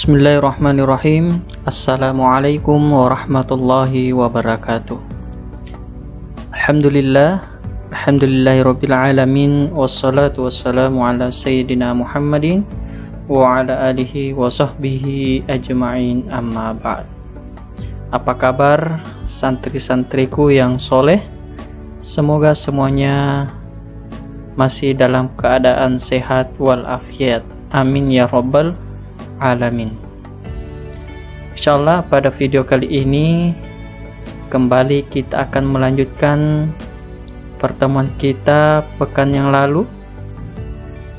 Bismillahirrahmanirrahim. Assalamualaikum warahmatullahi wabarakatuh. Alhamdulillahirabbil alamin, wassalatu wassalamu ala sayyidina Muhammadin wa ala alihi wa sahbihi ajma'in, amma ba'd. Apa kabar santri-santriku yang soleh? Semoga semuanya masih dalam keadaan sehat walafiat. Amin ya rabbal alamin. Insyaallah pada video kali ini kembali kita akan melanjutkan pertemuan kita pekan yang lalu,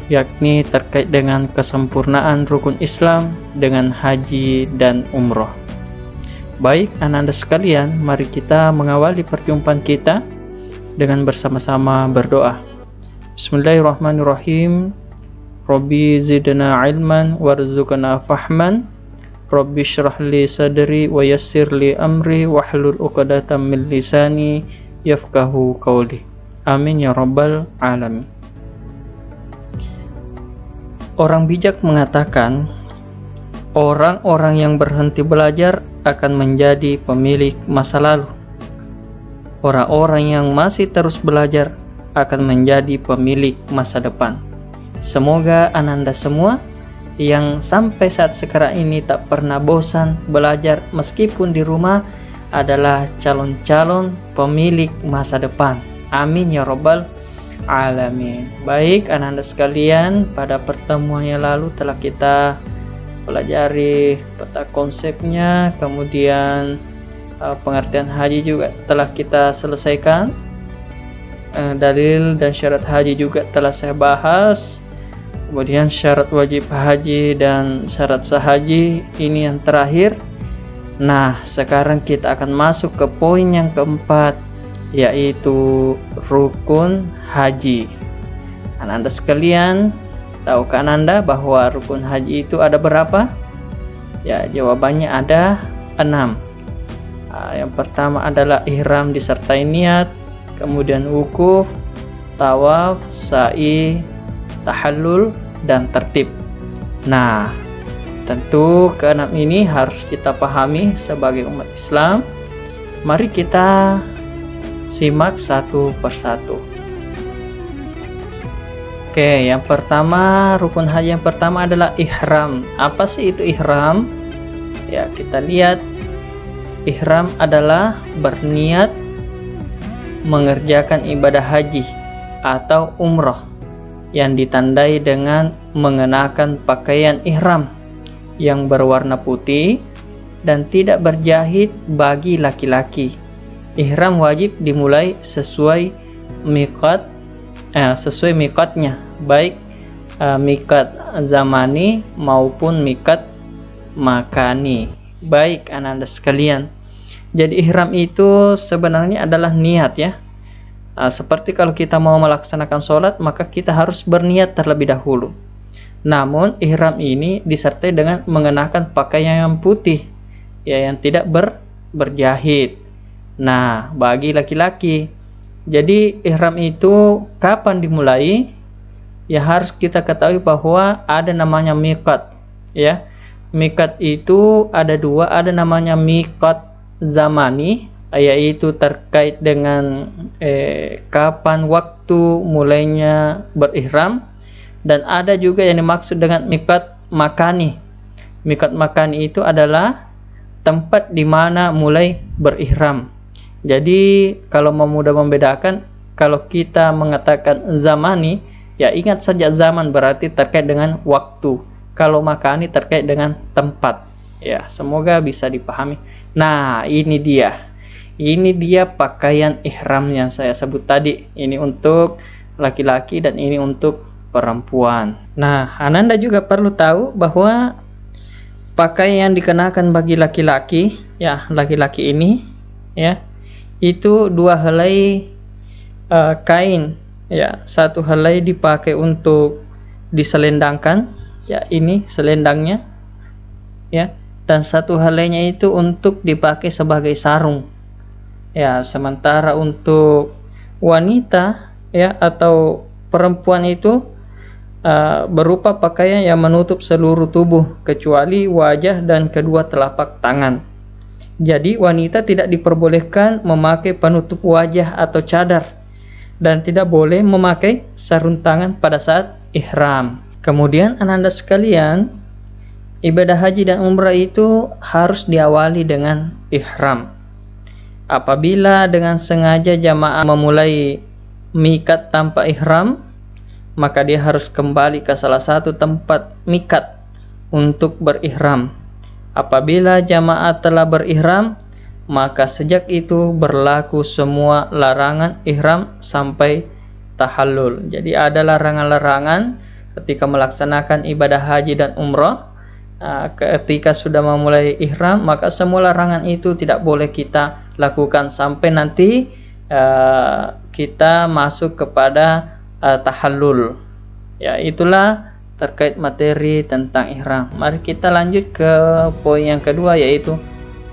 yakni terkait dengan kesempurnaan rukun Islam dengan haji dan umroh. Baik anak-anak sekalian, mari kita mengawali perjumpaan kita dengan bersama-sama berdoa. Bismillahirrahmanirrahim. Rabbi zidna ilman warzuqna fahman. Rabbi syrah li sadri wa yassir li amri wahlul 'uqdatam min lisani yafqahu qawli. Amin ya rabbal alamin. Orang bijak mengatakan, orang-orang yang berhenti belajar akan menjadi pemilik masa lalu. Orang-orang yang masih terus belajar akan menjadi pemilik masa depan. Semoga ananda semua yang sampai saat sekarang ini tak pernah bosan belajar meskipun di rumah adalah calon-calon pemilik masa depan. Amin ya rabbal alamin. Baik ananda sekalian, pada pertemuan yang lalu telah kita pelajari peta konsepnya, kemudian pengertian haji juga telah kita selesaikan. Dalil dan syarat haji juga telah saya bahas. Kemudian syarat wajib haji dan syarat sah haji ini yang terakhir. Nah, sekarang kita akan masuk ke poin yang keempat, yaitu rukun haji. Anda sekalian, tahukah Anda bahwa rukun haji itu ada berapa? Ya, jawabannya ada 6. Yang pertama adalah ihram disertai niat, kemudian wukuf, tawaf, sa'i, tahallul, dan tertib. Nah, tentu keenam ini harus kita pahami sebagai umat Islam. Mari kita simak satu persatu. Oke, yang pertama, rukun haji yang pertama adalah ihram. Apa sih itu ihram? Ya, kita lihat. Ihram adalah berniat mengerjakan ibadah haji atau umroh yang ditandai dengan mengenakan pakaian ihram yang berwarna putih dan tidak berjahit bagi laki-laki. Ihram wajib dimulai sesuai miqatnya, baik miqat zamani maupun miqat makani. Baik anak-anak sekalian, jadi ihram itu sebenarnya adalah niat ya. Seperti kalau kita mau melaksanakan sholat, maka kita harus berniat terlebih dahulu. Namun ihram ini disertai dengan mengenakan pakaian yang putih, ya, yang tidak berjahit. Nah, bagi laki-laki, jadi ihram itu kapan dimulai? Ya, harus kita ketahui bahwa ada namanya miqat, ya. Miqat itu ada dua, ada namanya miqat zamani, yaitu terkait dengan kapan waktu mulainya berihram, dan ada juga yang dimaksud dengan miqat makani. Miqat makani itu adalah tempat di mana mulai berihram. Jadi kalau mau mudah membedakan, kalau kita mengatakan zamani, ya ingat saja zaman berarti terkait dengan waktu. Kalau makani terkait dengan tempat. Ya, semoga bisa dipahami. Nah, ini dia pakaian ihram yang saya sebut tadi. Ini untuk laki-laki dan ini untuk perempuan. Nah, Ananda juga perlu tahu bahwa pakaian yang dikenakan bagi laki-laki, ya, laki-laki ini, ya, itu 2 helai kain, ya. 1 helai dipakai untuk diselendangkan, ya, ini selendangnya, ya, dan 1 helainya itu untuk dipakai sebagai sarung. Ya, sementara untuk wanita, ya, atau perempuan itu berupa pakaian yang menutup seluruh tubuh kecuali wajah dan kedua telapak tangan. Jadi wanita tidak diperbolehkan memakai penutup wajah atau cadar dan tidak boleh memakai sarung tangan pada saat ihram. Kemudian ananda sekalian, ibadah haji dan umrah itu harus diawali dengan ihram. Apabila dengan sengaja jamaah memulai mikat tanpa ihram, maka dia harus kembali ke salah satu tempat mikat untuk berihram. Apabila jamaah telah berihram, maka sejak itu berlaku semua larangan ihram sampai tahallul. Jadi ada larangan-larangan ketika melaksanakan ibadah haji dan umrah. Ketika sudah memulai ihram, maka semua larangan itu tidak boleh kita lakukan sampai nanti kita masuk kepada tahallul. Ya, itulah terkait materi tentang ihram. Mari kita lanjut ke poin yang kedua, yaitu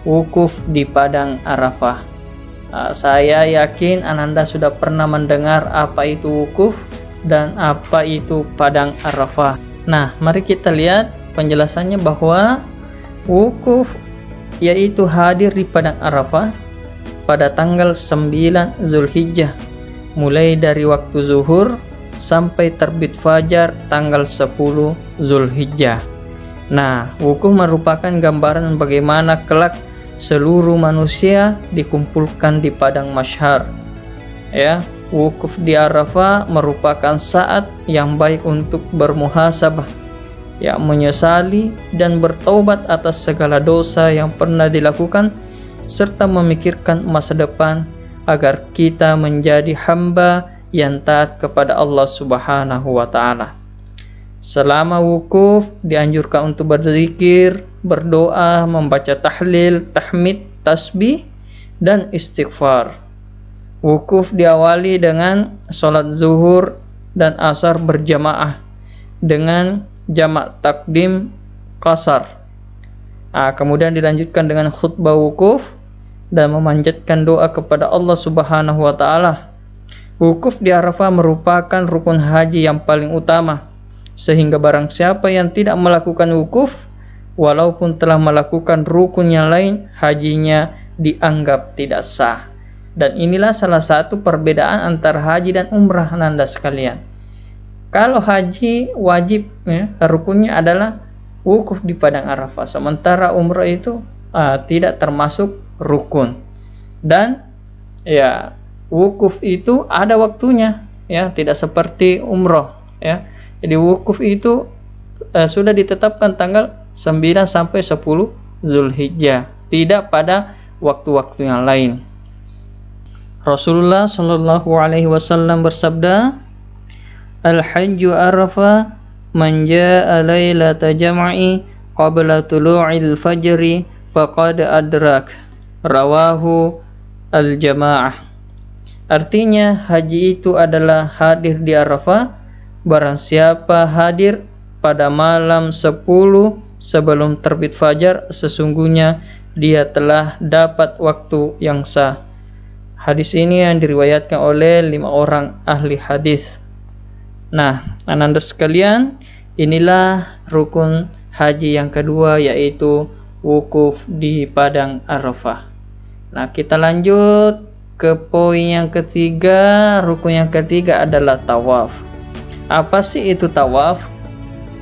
wukuf di padang Arafah. Saya yakin ananda sudah pernah mendengar apa itu wukuf dan apa itu padang Arafah. Nah, mari kita lihat penjelasannya bahwa wukuf yaitu hadir di padang Arafah pada tanggal 9 Zulhijjah, mulai dari waktu zuhur sampai terbit fajar tanggal 10 Zulhijjah. Nah, wukuf merupakan gambaran bagaimana kelak seluruh manusia dikumpulkan di padang mahsyar. Ya, wukuf di Arafah merupakan saat yang baik untuk bermuhasabah, ya, menyesali dan bertaubat atas segala dosa yang pernah dilakukan serta memikirkan masa depan agar kita menjadi hamba yang taat kepada Allah Subhanahu wa taala. Selama wukuf dianjurkan untuk berzikir, berdoa, membaca tahlil, tahmid, tasbih dan istighfar. Wukuf diawali dengan sholat zuhur dan asar berjamaah dengan jamak takdim qasar. Kemudian dilanjutkan dengan khutbah wukuf dan memanjatkan doa kepada Allah Subhanahu wa taala. Wukuf di Arafah merupakan rukun haji yang paling utama, sehingga barang siapa yang tidak melakukan wukuf walaupun telah melakukan rukun yang lain, hajinya dianggap tidak sah. Dan inilah salah satu perbedaan antara haji dan umrah ananda sekalian. Kalau haji wajib, ya, rukunnya adalah wukuf di padang Arafah, sementara umrah itu tidak termasuk rukun. Dan ya, wukuf itu ada waktunya, ya, tidak seperti umrah, ya. Jadi wukuf itu sudah ditetapkan tanggal 9 sampai 10 Zulhijjah, tidak pada waktu-waktu yang lain. Rasulullah Shallallahu Alaihi Wasallam bersabda, Al-Hajju Arafah man jaa lailata jam'i qabla tulu'il fajri faqad adrak. Rawahu al-jamaah. Artinya haji itu adalah hadir di Arafah. Barang siapa hadir pada malam 10 sebelum terbit fajar, sesungguhnya dia telah dapat waktu yang sah. Hadis ini yang diriwayatkan oleh 5 orang ahli hadis. Nah, ananda sekalian, inilah rukun haji yang kedua, yaitu wukuf di padang Arafah. Nah, kita lanjut ke poin yang ketiga. Rukun yang ketiga adalah tawaf. Apa sih itu tawaf?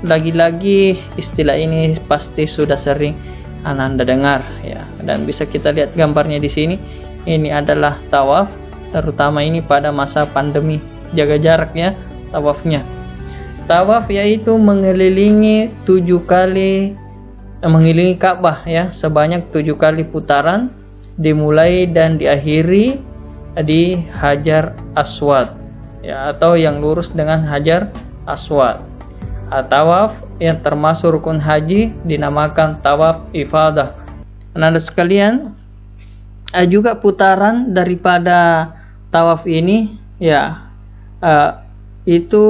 Lagi-lagi istilah ini pasti sudah sering ananda dengar, ya, dan bisa kita lihat gambarnya di sini. Ini adalah tawaf, terutama ini pada masa pandemi, jaga jarak ya tawafnya. Tawaf yaitu mengelilingi 7 kali, mengelilingi Ka'bah, ya, sebanyak 7 kali putaran, dimulai dan diakhiri di Hajar Aswad, ya, atau yang lurus dengan Hajar Aswad. Tawaf yang termasuk rukun haji dinamakan tawaf ifadah. Anda sekalian, juga putaran daripada tawaf ini, ya, itu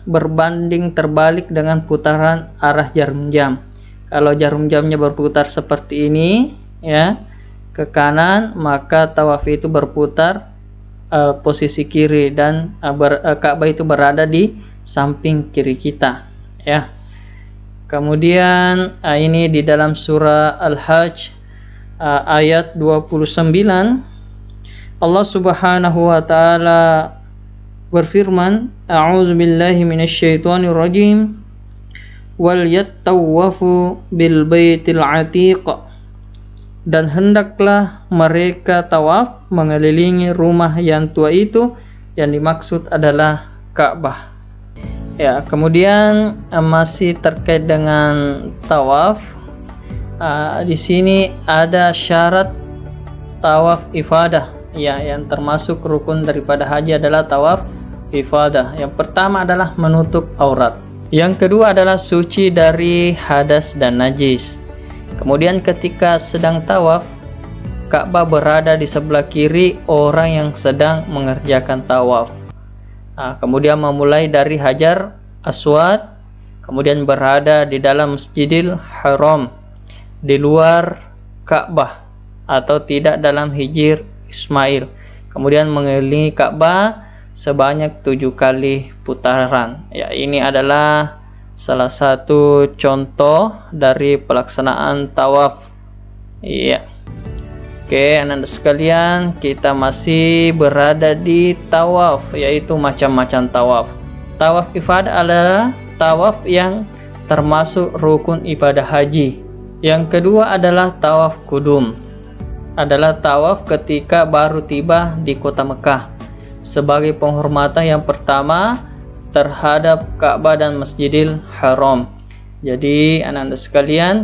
berbanding terbalik dengan putaran arah jarum jam. Kalau jarum jamnya berputar seperti ini, ya, ke kanan, maka tawaf itu berputar posisi kiri dan Ka'bah itu berada di samping kiri kita, ya. Kemudian ini di dalam surah Al-Hajj ayat 29, Allah Subhanahu wa taala berfirman, a'udzubillahi minasyaitonir rajim, wal yattawafu bil baitil atiq, dan hendaklah mereka tawaf mengelilingi rumah yang tua itu, yang dimaksud adalah Ka'bah. Ya, kemudian masih terkait dengan tawaf, di sini ada syarat tawaf ifadah, ya, yang termasuk rukun daripada haji adalah tawaf ifadah. Yang pertama adalah menutup aurat. Yang kedua adalah suci dari hadas dan najis. Kemudian ketika sedang tawaf, Ka'bah berada di sebelah kiri orang yang sedang mengerjakan tawaf. Kemudian memulai dari Hajar Aswad, kemudian berada di dalam Masjidil Haram, di luar Ka'bah atau tidak dalam Hijr Ismail. Kemudian mengelilingi Ka'bah sebanyak 7 kali putaran. Ya, ini adalah salah satu contoh dari pelaksanaan tawaf. Iya. Oke, anak-anak sekalian, kita masih berada di tawaf, yaitu macam-macam tawaf. Tawaf ifadah adalah tawaf yang termasuk rukun ibadah haji. Yang kedua adalah tawaf kudum. Adalah tawaf ketika baru tiba di kota Mekah, sebagai penghormatan yang pertama terhadap Ka'bah dan Masjidil Haram. Jadi anak-anak sekalian,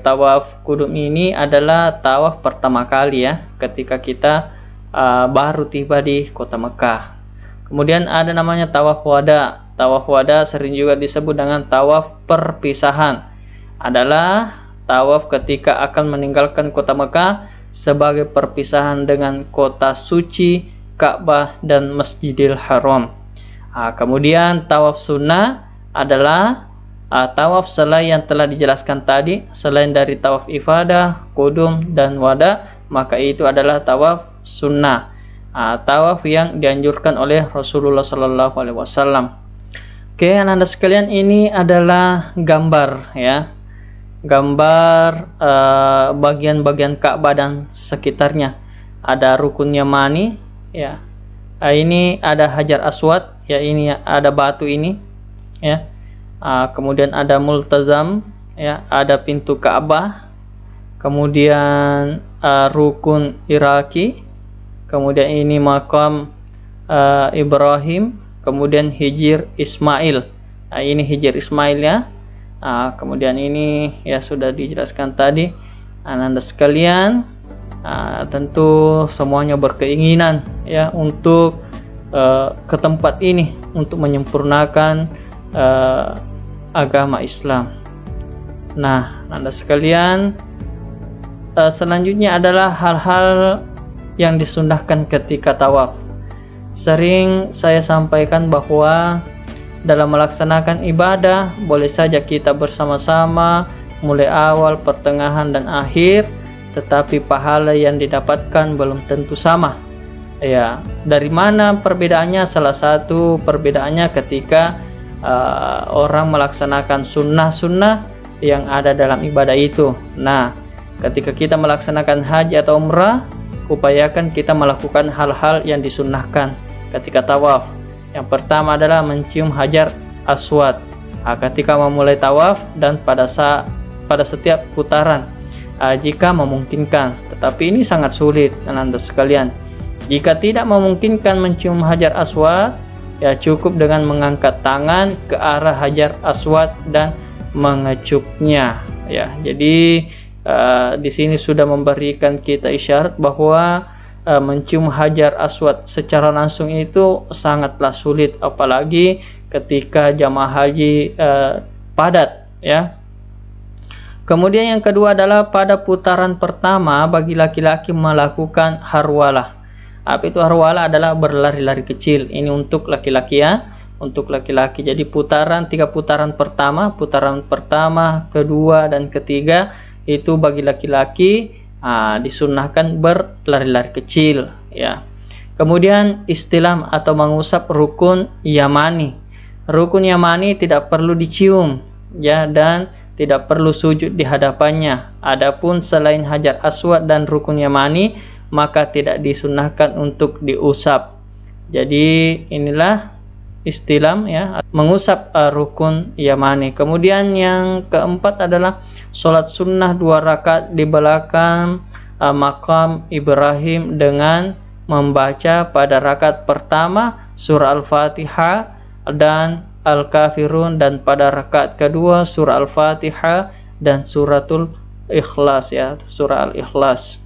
tawaf kudum ini adalah tawaf pertama kali, ya, ketika kita baru tiba di kota Mekah. Kemudian ada namanya tawaf wada. Tawaf wada sering juga disebut dengan tawaf perpisahan. Adalah tawaf ketika akan meninggalkan kota Mekah sebagai perpisahan dengan kota suci Ka'bah dan Masjidil Haram. Kemudian tawaf sunnah adalah tawaf selain yang telah dijelaskan tadi, selain dari tawaf ifadah, kudum, dan wada, maka itu adalah tawaf sunnah, tawaf yang dianjurkan oleh Rasulullah Sallallahu Alaihi Wasallam. Oke, anak-anak sekalian, ini adalah gambar, ya, gambar bagian-bagian Ka'bah dan sekitarnya. Ada rukun Yamani, ya. Ini ada Hajar Aswad, ya, ini ada batu ini, ya. Kemudian ada Multazam, ya, ada pintu Ka'bah, kemudian rukun Iraki, kemudian ini makam Ibrahim, kemudian Hijr Ismail. Ini Hijr Ismail, ya. Kemudian ini, ya, sudah dijelaskan tadi. Anda sekalian, tentu semuanya berkeinginan, ya, untuk ke tempat ini untuk menyempurnakan agama Islam. Nah, Anda sekalian, selanjutnya adalah hal-hal yang disundahkan ketika tawaf. Sering saya sampaikan bahwa dalam melaksanakan ibadah boleh saja kita bersama-sama mulai awal, pertengahan, dan akhir, tetapi pahala yang didapatkan belum tentu sama. Ya, dari mana perbedaannya? Salah satu perbedaannya ketika orang melaksanakan sunnah-sunnah yang ada dalam ibadah itu. Nah, ketika kita melaksanakan haji atau umrah, upayakan kita melakukan hal-hal yang disunnahkan ketika tawaf. Yang pertama adalah mencium Hajar Aswad ketika memulai tawaf dan pada setiap putaran, jika memungkinkan. Tetapi ini sangat sulit, Anda sekalian. Jika tidak memungkinkan mencium Hajar Aswad, ya cukup dengan mengangkat tangan ke arah Hajar Aswad dan mengecupnya. Ya, jadi di sini sudah memberikan kita isyarat bahwa mencium Hajar Aswad secara langsung itu sangatlah sulit, apalagi ketika jamaah haji padat, ya. Kemudian yang kedua adalah pada putaran pertama bagi laki-laki melakukan harwalah. Apa itu harwalah? Adalah berlari-lari kecil. Ini untuk laki-laki, ya, untuk laki-laki. Jadi tiga putaran pertama, kedua, dan ketiga itu bagi laki-laki disunnahkan berlari-lari kecil, ya. Kemudian istilam atau mengusap rukun Yamani. Rukun yamani tidak perlu dicium, ya, dan tidak perlu sujud di hadapannya. Adapun selain hajar aswad dan rukun yamani, maka tidak disunnahkan untuk diusap. Jadi inilah istilam, ya, mengusap rukun yamani. Kemudian yang keempat adalah sholat sunnah 2 rakaat di belakang makam Ibrahim dengan membaca pada rakaat pertama surah Al-Fatihah dan Al-Kafirun, dan pada rakaat kedua surah Al-Fatihah dan suratul Ikhlas, ya, surah Al-Ikhlas.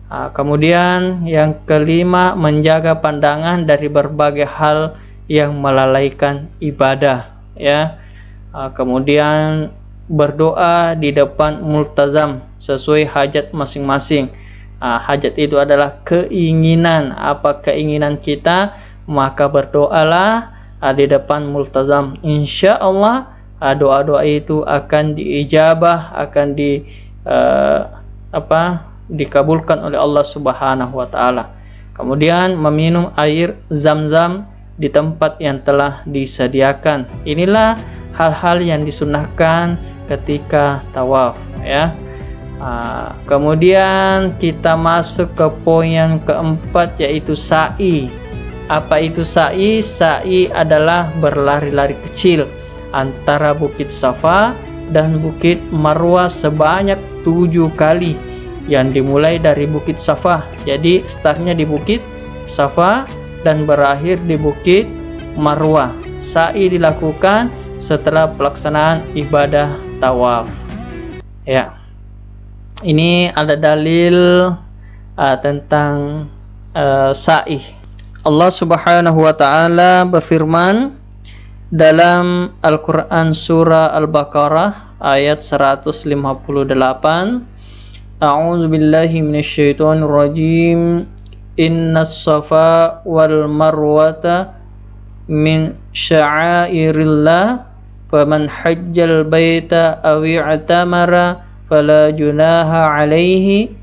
Kemudian yang kelima, menjaga pandangan dari berbagai hal yang melalaikan ibadah, ya. Kemudian berdoa di depan multazam sesuai hajat masing-masing. Hajat itu adalah keinginan, apa keinginan kita, maka berdoalah di depan multazam. Insya Allah doa-doa itu akan diijabah, akan dikabulkan oleh Allah Subhanahu wa taala. Kemudian meminum air zam-zam di tempat yang telah disediakan. Inilah hal-hal yang disunnahkan ketika tawaf, ya. Kemudian kita masuk ke poin yang keempat, yaitu sa'i. Apa itu sa'i? Sa'i adalah berlari-lari kecil antara Bukit Safa dan Bukit Marwah sebanyak 7 kali, yang dimulai dari Bukit Safa. Jadi startnya di Bukit Safa dan berakhir di Bukit Marwah. Sa'i dilakukan setelah pelaksanaan ibadah tawaf, ya. Ini ada dalil tentang sa'i. Allah Subhanahu wa taala berfirman dalam Al-Qur'an surah Al-Baqarah ayat 158, A'udzu billahi minasyaitonir rajim. Innas safa wal marwata min sya'airillah faman hajjal baita aw i'tamara fala junaha alaihi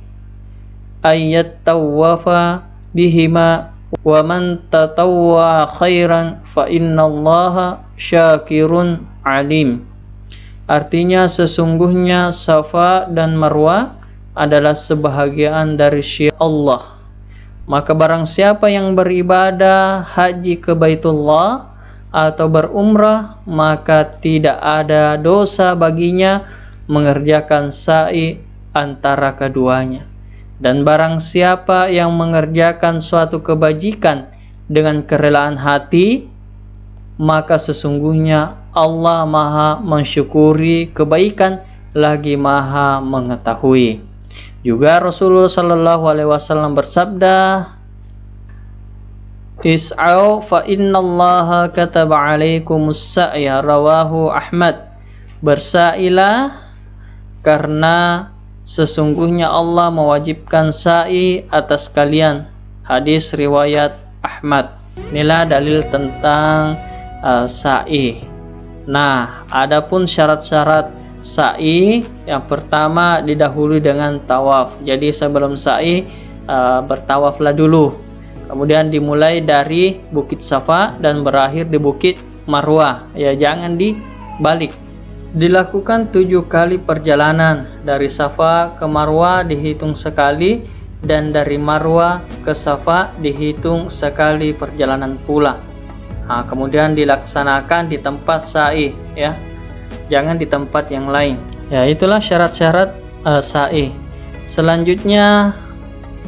ayat tawafa bihima wa man tatawwa khairan fa innallaha syakirun alim. Artinya sesungguhnya Safa dan Marwah adalah sebahagian dari syiar Allah. Maka barang siapa yang beribadah haji ke Baitullah atau berumrah, maka tidak ada dosa baginya mengerjakan sa'i antara keduanya. Dan barang siapa yang mengerjakan suatu kebajikan dengan kerelaan hati, maka sesungguhnya Allah Maha mensyukuri kebaikan lagi Maha mengetahui. Juga Rasulullah sallallahu alaihi wasallam bersabda, Is'au fa innallaha kataba alaikumus sa'ya, rawahu Ahmad. Bersailah karena sesungguhnya Allah mewajibkan sa'i atas kalian. Hadis riwayat Ahmad. Inilah dalil tentang sa'i. Nah, adapun syarat-syarat sa'i, yang pertama didahului dengan tawaf. Jadi sebelum sa'i bertawaflah dulu. Kemudian dimulai dari Bukit Safa dan berakhir di Bukit Marwah. Ya, jangan dibalik. Dilakukan 7 kali perjalanan. Dari Safa ke Marwah dihitung sekali, dan dari Marwah ke Safa dihitung sekali perjalanan pula. Kemudian dilaksanakan di tempat sa'i, ya, jangan di tempat yang lain. Ya, itulah syarat-syarat sa'i. Selanjutnya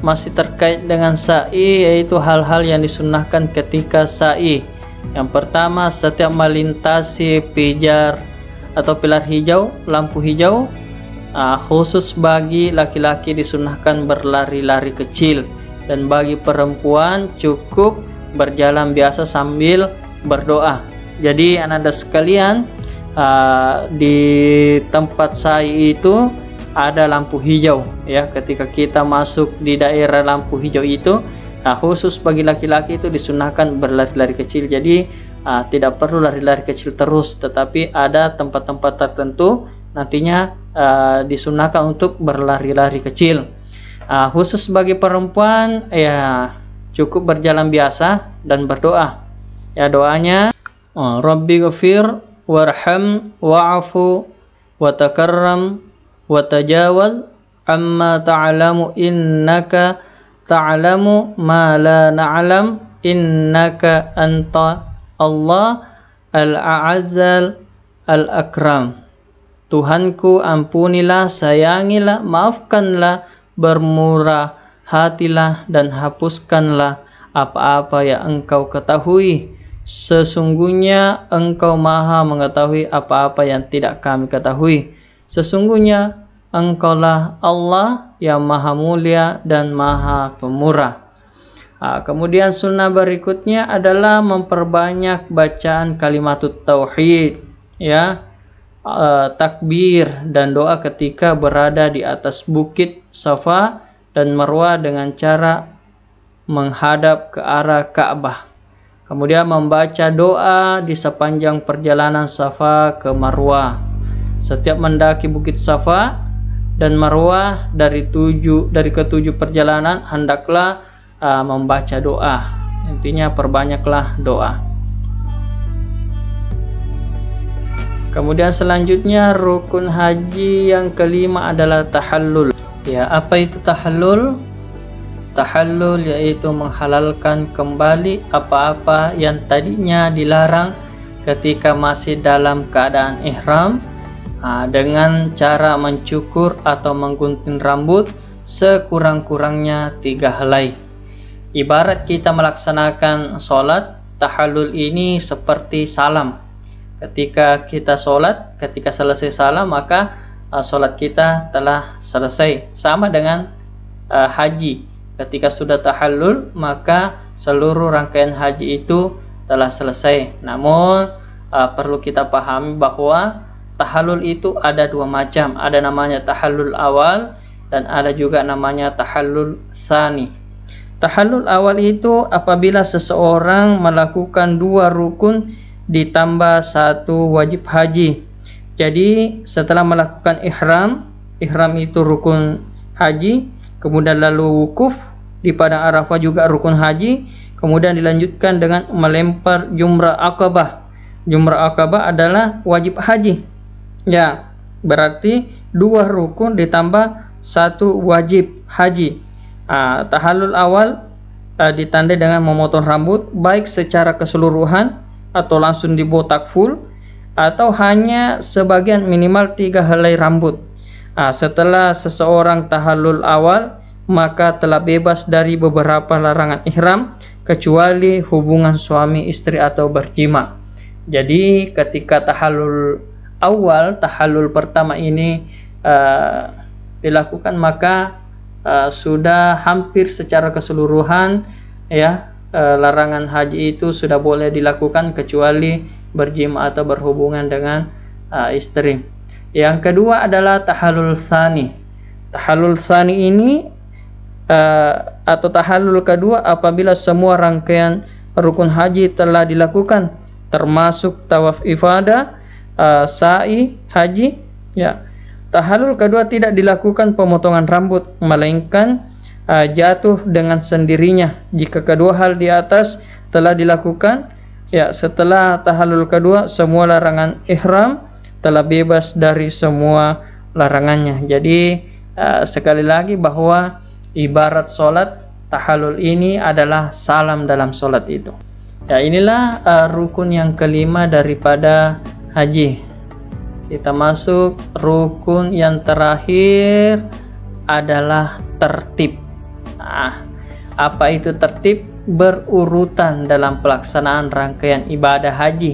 masih terkait dengan sa'i, yaitu hal-hal yang disunnahkan ketika sa'i. Yang pertama, setiap melintasi pijar atau pilar hijau, lampu hijau, khusus bagi laki-laki disunnahkan berlari-lari kecil, dan bagi perempuan cukup berjalan biasa sambil berdoa. Jadi anak-anak sekalian, di tempat sa'i itu ada lampu hijau, ya. Ketika kita masuk di daerah lampu hijau itu, khusus bagi laki-laki itu disunnahkan berlari-lari kecil. Jadi tidak perlu lari-lari kecil terus, tetapi ada tempat-tempat tertentu nantinya disunnahkan untuk berlari-lari kecil. Khusus bagi perempuan, ya, cukup berjalan biasa dan berdoa. Ya, doanya Rabbi ghafir warham wa'fu wa takarram wa tajawaz amma ta'lamu innaka ta'lamu ma la na'lam innaka anta Allah al-a'azzal al-akram. Tuhanku, ampunilah, sayangilah, maafkanlah, bermurah hatilah, dan hapuskanlah apa-apa yang engkau ketahui. Sesungguhnya engkau maha mengetahui apa-apa yang tidak kami ketahui. Sesungguhnya engkaulah Allah yang maha mulia dan maha pemurah. Kemudian sunnah berikutnya adalah memperbanyak bacaan kalimatut tauhid, ya, takbir dan doa ketika berada di atas bukit Safa dan Marwah dengan cara menghadap ke arah Ka'bah. Kemudian membaca doa di sepanjang perjalanan Safa ke Marwah. Setiap mendaki bukit Safa dan Marwah dari ketujuh perjalanan hendaklah membaca doa. Intinya perbanyaklah doa. Kemudian selanjutnya rukun haji yang kelima adalah tahallul. Ya, apa itu tahallul? Tahallul yaitu menghalalkan kembali apa-apa yang tadinya dilarang ketika masih dalam keadaan ihram, dengan cara mencukur atau menggunting rambut sekurang-kurangnya 3 helai. Ibarat kita melaksanakan sholat, tahallul ini seperti salam. Ketika kita sholat, ketika selesai salam, maka sholat kita telah selesai. Sama dengan haji. Ketika sudah tahallul, maka seluruh rangkaian haji itu telah selesai. Namun perlu kita pahami bahwa tahallul itu ada 2 macam. Ada namanya tahallul awal dan ada juga namanya tahallul tsani. Tahallul awal itu apabila seseorang melakukan 2 rukun ditambah 1 wajib haji. Jadi setelah melakukan ihram itu rukun haji, kemudian lalu wukuf di padang Arafah juga rukun haji, kemudian dilanjutkan dengan melempar jumrah akabah. Jumrah akabah adalah wajib haji. Ya, berarti 2 rukun ditambah 1 wajib haji. Tahallul awal ditandai dengan memotong rambut, baik secara keseluruhan atau langsung dibotak full, atau hanya sebagian minimal 3 helai rambut. Setelah seseorang tahallul awal, maka telah bebas dari beberapa larangan ihram kecuali hubungan suami istri atau berjima. Jadi ketika tahallul awal, tahallul pertama ini dilakukan, maka sudah hampir secara keseluruhan, ya, larangan haji itu sudah boleh dilakukan kecuali berjima atau berhubungan dengan istri. Yang kedua adalah tahallul tsani. Tahallul tsani ini atau tahallul kedua apabila semua rangkaian rukun haji telah dilakukan, termasuk tawaf ifadah, sa'i haji, ya. Tahallul kedua tidak dilakukan pemotongan rambut, melainkan jatuh dengan sendirinya jika kedua hal di atas telah dilakukan. Ya, setelah tahallul kedua semua larangan ihram telah bebas dari semua larangannya. Jadi sekali lagi bahwa ibarat solat, tahallul ini adalah salam dalam solat itu. Ya, inilah rukun yang kelima daripada haji. Kita masuk rukun yang terakhir adalah tertib. Apa itu tertib? Berurutan dalam pelaksanaan rangkaian ibadah haji,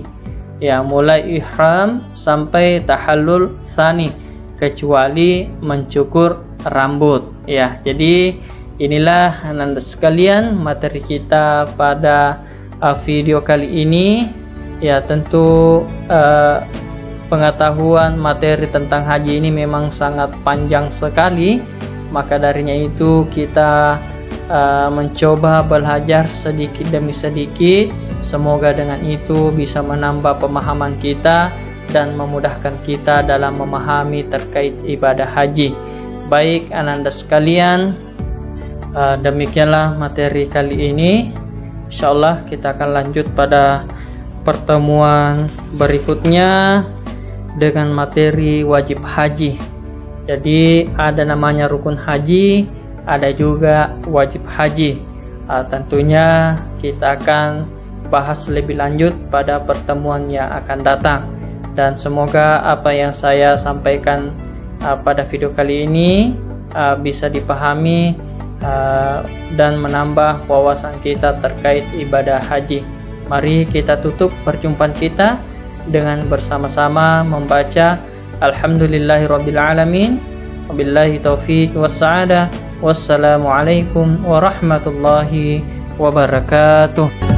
ya, mulai ihram sampai tahallul tsani, kecuali mencukur rambut, ya. Jadi inilah Anda sekalian materi kita pada video kali ini, ya. Tentu pengetahuan materi tentang haji ini memang sangat panjang sekali, maka darinya itu kita mencoba belajar sedikit demi sedikit. Semoga dengan itu bisa menambah pemahaman kita dan memudahkan kita dalam memahami terkait ibadah haji. Baik Ananda sekalian, demikianlah materi kali ini. Insyaallah kita akan lanjut pada pertemuan berikutnya dengan materi wajib haji. Jadi ada namanya rukun haji, ada juga wajib haji. Tentunya kita akan bahas lebih lanjut pada pertemuan yang akan datang. Dan semoga apa yang saya sampaikan pada video kali ini bisa dipahami dan menambah wawasan kita terkait ibadah haji. Mari kita tutup perjumpaan kita dengan bersama-sama membaca Alhamdulillahirabbil alamin, wabillahi taufiq wassa'adah. Wassalamualaikum warahmatullahi wabarakatuh.